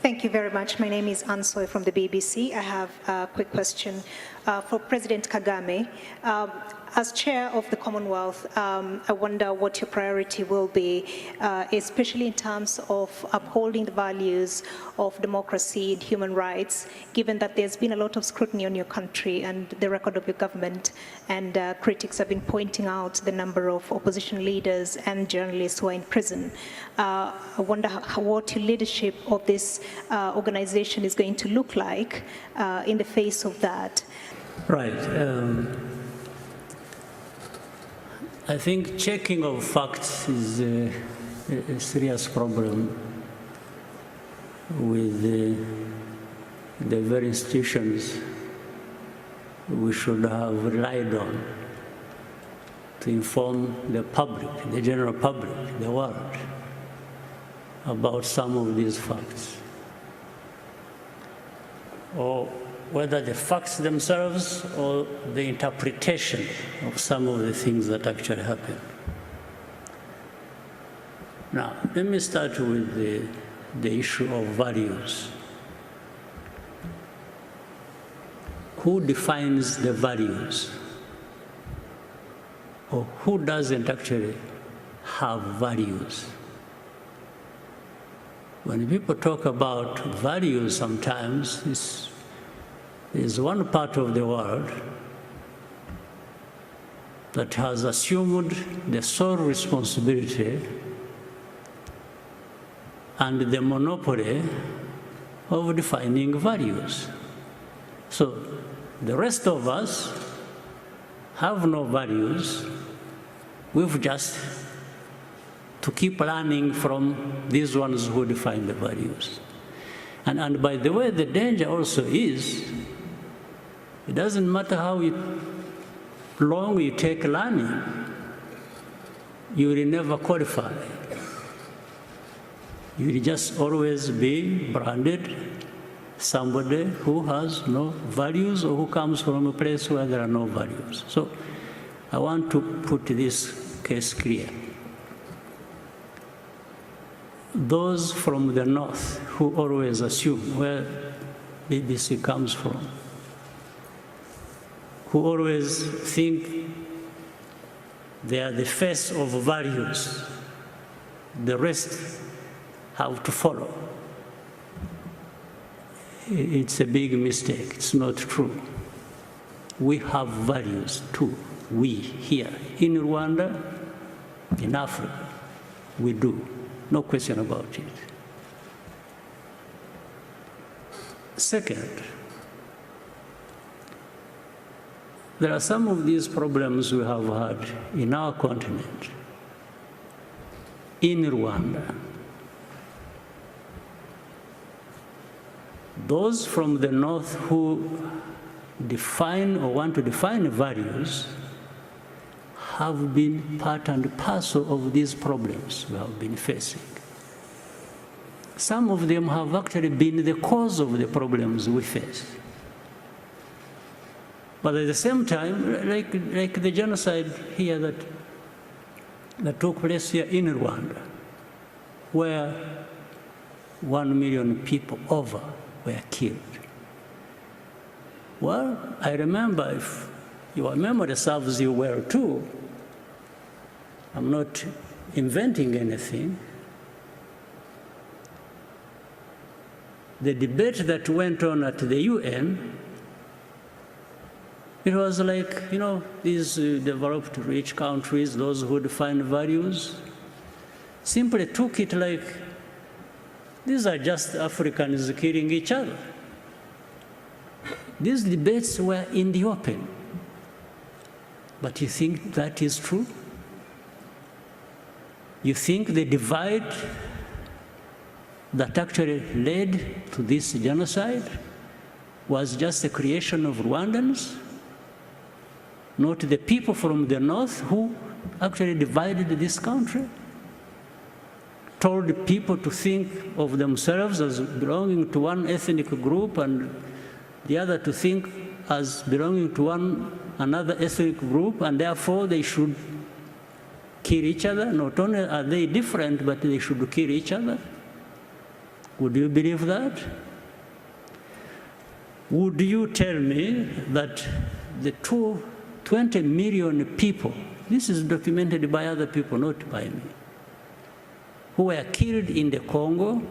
Thank you very much. My name is Ansoy from the BBC. I have a quick question for President Kagame. As chair of the Commonwealth, I wonder what your priority will be, especially in terms of upholding the values of democracy and human rights, given that there's been a lot of scrutiny on your country and the record of your government, and critics have been pointing out the number of opposition leaders and journalists who are in prison. I wonder what your leadership of this organization is going to look like in the face of that. Right. I think checking of facts is a serious problem with the very institutions we should have relied on to inform the public, the general public, the world, about some of these facts. Or whether the facts themselves or the interpretation of some of the things that actually happen. Now, let me start with the issue of values. Who defines the values? Or who doesn't actually have values? When people talk about values sometimes, there's one part of the world that has assumed the sole responsibility and the monopoly of defining values. So the rest of us have no values. We've just to keep learning from these ones who define the values. And by the way, the danger also is, it doesn't matter how long you take learning, you will never qualify. You will just always be branded somebody who has no values or who comes from a place where there are no values. So I want to put this case clear. Those from the north who always assume where BBC comes from, who always think they are the face of values, the rest have to follow. It's a big mistake. It's not true. We have values too. We here in Rwanda, in Africa, we do. No question about it. Second, there are some of these problems we have had in our continent, in Rwanda. Those from the north who define or want to define values have been part and parcel of these problems we have been facing. Some of them have actually been the cause of the problems we face. But at the same time, like the genocide here that took place here in Rwanda, where 1 million people over were killed. Well, I remember, if your memory serves you well too, I'm not inventing anything. The debate that went on at the UN, it was like, you know, these developed rich countries, those who define values, simply took it like, these are just Africans killing each other. These debates were in the open. But you think that is true? You think the divide that actually led to this genocide was just a creation of Rwandans? Not the people from the north who actually divided this country? Told people to think of themselves as belonging to one ethnic group and the other to think as belonging to another ethnic group, and therefore they should kill each other. Not only are they different, but they should kill each other. Would you believe that? Would you tell me that the 20 million people, this is documented by other people, not by me, who were killed in the Congo,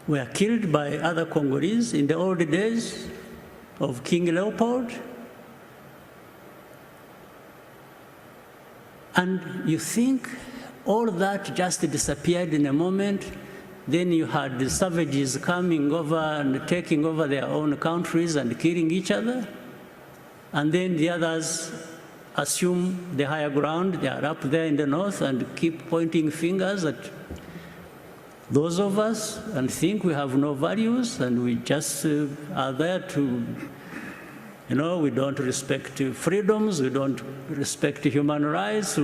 were killed by other Congolese in the old days of King Leopold? And you think all that just disappeared in a moment? Then you had the savages coming over and taking over their own countries and killing each other. And then the others assume the higher ground. They are up there in the north and keep pointing fingers at those of us and think we have no values and we just are there to, we don't respect freedoms, we don't respect human rights.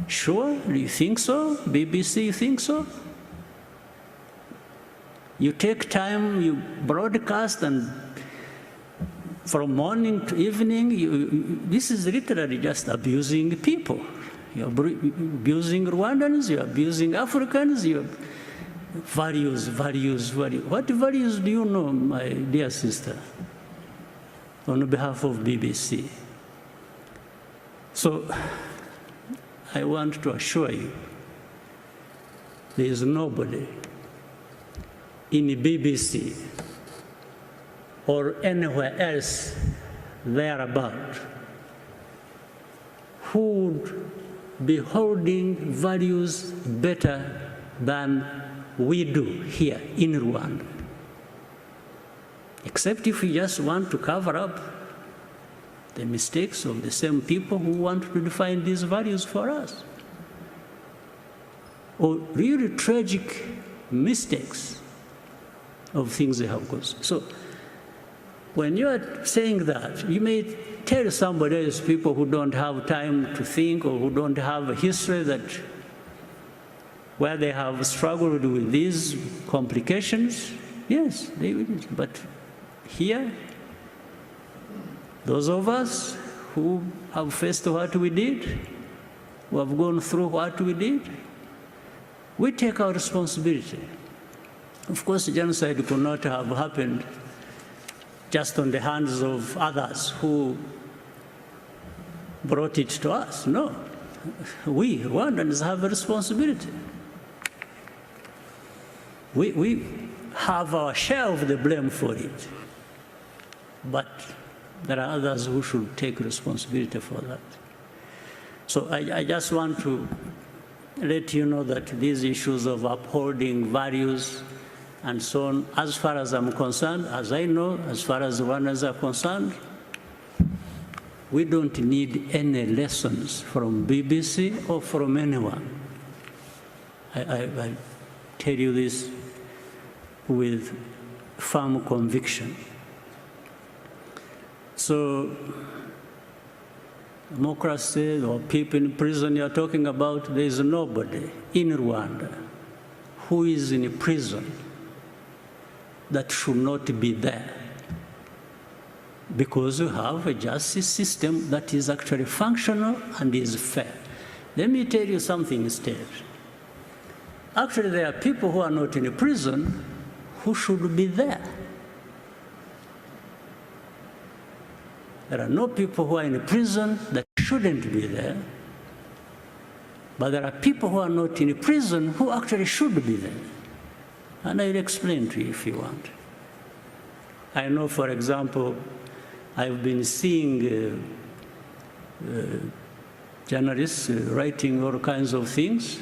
Sure, you think so? BBC, you think so? You take time, you broadcast, and from morning to evening, this is literally just abusing people. You're abusing Rwandans, you're abusing Africans, values. What values do you know, my dear sister, on behalf of BBC? So I want to assure you, there is nobody in the BBC or anywhere else thereabout who would be holding values better than we do here in Rwanda. Except if we just want to cover up the mistakes of the same people who want to define these values for us. Or really tragic mistakes of things they have caused. So when you are saying that, you may tell somebody else, people who don't have time to think or who don't have a history where they have struggled with these complications, yes, they will. But here, those of us who have faced what we did, who have gone through what we did, we take our responsibility. Of course, genocide could not have happened just on the hands of others who brought it to us. No. We, Rwandans, have a responsibility. We have our share of the blame for it. But there are others who should take responsibility for that. So I just want to let you know that these issues of upholding values and so on, as far as I'm concerned, as I know, as far as Rwandans are concerned, we don't need any lessons from BBC or from anyone. I tell you this with firm conviction. So, democracy or people in prison you're talking about, there is nobody in Rwanda who is in prison that should not be there, because we have a justice system that is actually functional and is fair. Let me tell you something instead. Actually, there are people who are not in prison who should be there. There are no people who are in prison that shouldn't be there, but there are people who are not in prison who actually should be there. And I'll explain to you if you want. I know, for example, I've been seeing journalists writing all kinds of things.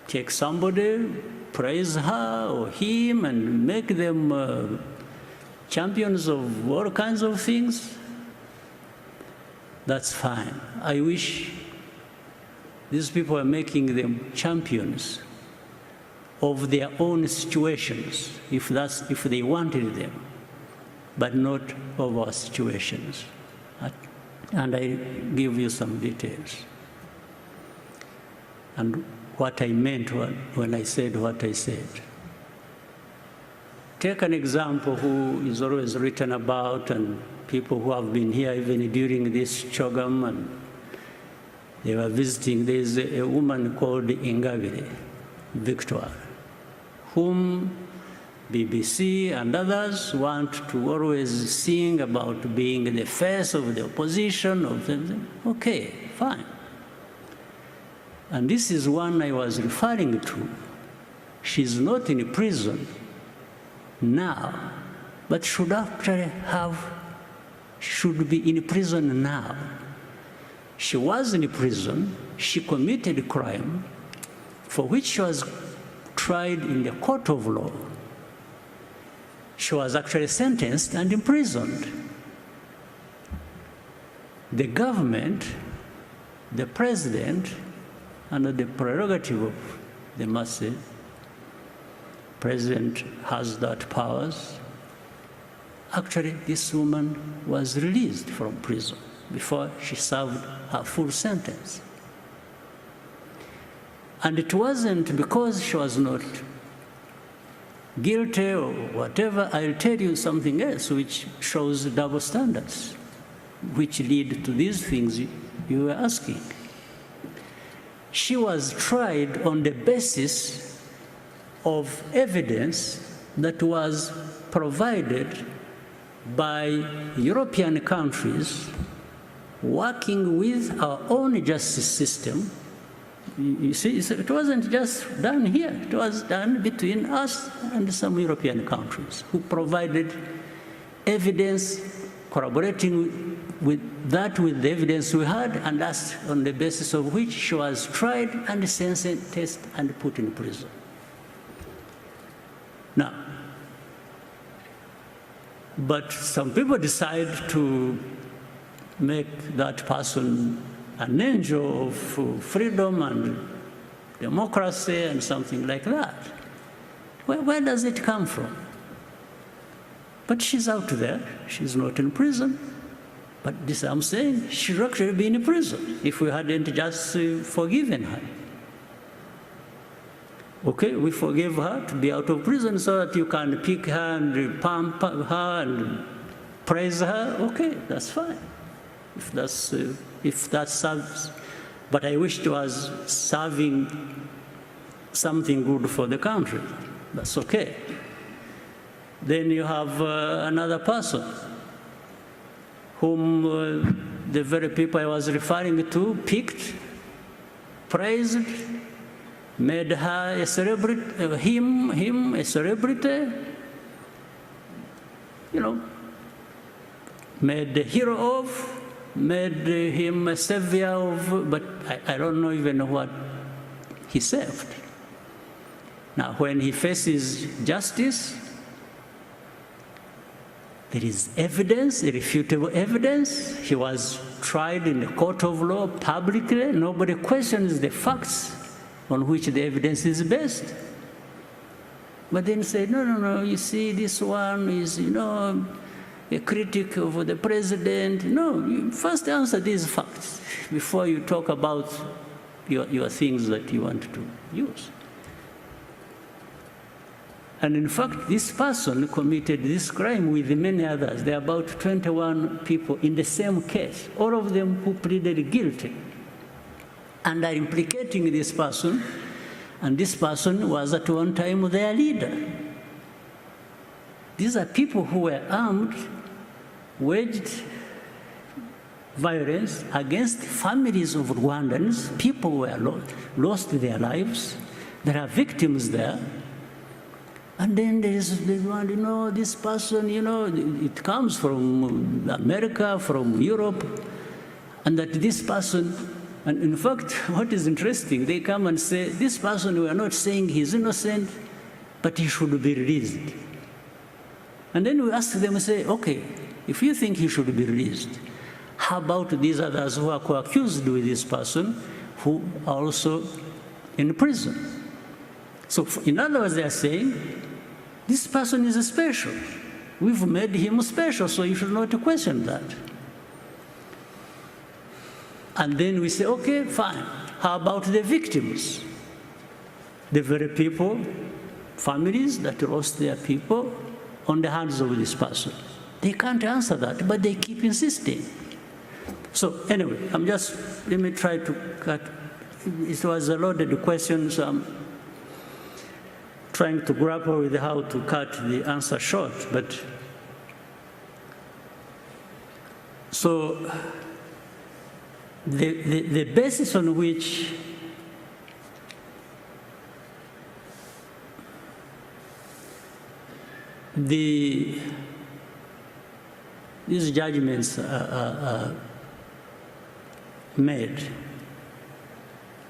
Take somebody, praise her or him, and make them champions of all kinds of things. That's fine. I wish these people are making them champions of their own situations, if they wanted them, but not of our situations. And I give you some details. And what I meant when I said what I said. Take an example who is always written about, and people who have been here even during this CHOGM, and They were visiting, there's a woman called Ingabire, Victoire, whom BBC and others want to always sing about being the face of the opposition. Okay, fine. And this is one I was referring to. She's not in prison now, but should be in prison now. She was in prison, she committed a crime for which she was tried in the court of law. She was actually sentenced and imprisoned. The government, the president, under the prerogative of the masses, president has that powers. Actually, this woman was released from prison before she served her full sentence. And it wasn't because she was not guilty or whatever. I'll tell you something else which shows double standards, which lead to these things you were asking. She was tried on the basis of evidence that was provided by European countries working with our own justice system. You see, it wasn't just done here. It was done between us and some European countries who provided evidence, corroborating with the evidence we had, and that's on the basis of which she was tried and sentenced and put in prison. Now, but some people decide to make that person an angel of freedom and democracy and something like that. Where does it come from? But she's out there. She's not in prison. But this I'm saying, she should actually be in prison if we hadn't just forgiven her. Okay, we forgive her to be out of prison so that you can pick her and pump her and praise her. Okay, that's fine. If that serves, but I wish it was serving something good for the country. That's okay. Then you have another person whom the very people I was referring to picked, praised, made her a celebrity, him a celebrity, made a hero of, made him a savior of, but I don't know even what he saved. Now, when he faces justice, there is evidence, irrefutable evidence. He was tried in the court of law publicly. Nobody questions the facts on which the evidence is based. But then say, no, you see, this one is, a critic of the president. No, you first answer these facts before you talk about your things that you want to use. And in fact, this person committed this crime with many others. There are about 21 people in the same case, all of them who pleaded guilty and are implicating this person, and this person was at one time their leader. These are people who were armed, waged violence against families of Rwandans. People were lost their lives. There are victims there. And then there is the one, this person, it comes from America, from Europe, and that this person, and in fact, what is interesting, they come and say, this person, we are not saying he's innocent, but he should be released. And then we ask them, say, okay, if you think he should be released, how about these others who are co-accused with this person, who are also in prison? So in other words, they are saying, this person is special. We've made him special, so you should not question that. And then we say, okay, fine. How about the victims? The very people, families that lost their people on the hands of this person. They can't answer that, but they keep insisting. So anyway, let me try to cut. It was a loaded question, so I'm trying to grapple with how to cut the answer short. But so the basis on which these judgments are made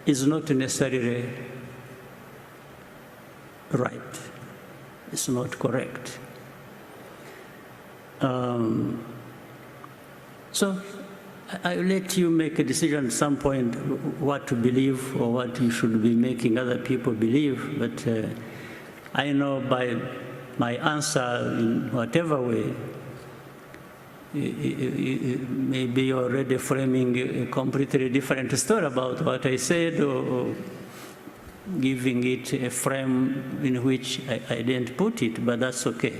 is not necessarily right. It's not correct. So I'll let you make a decision at some point what to believe or what you should be making other people believe, but I know by my answer in whatever way, maybe you're already framing a completely different story about what I said, or giving it a frame in which I didn't put it, but that's okay.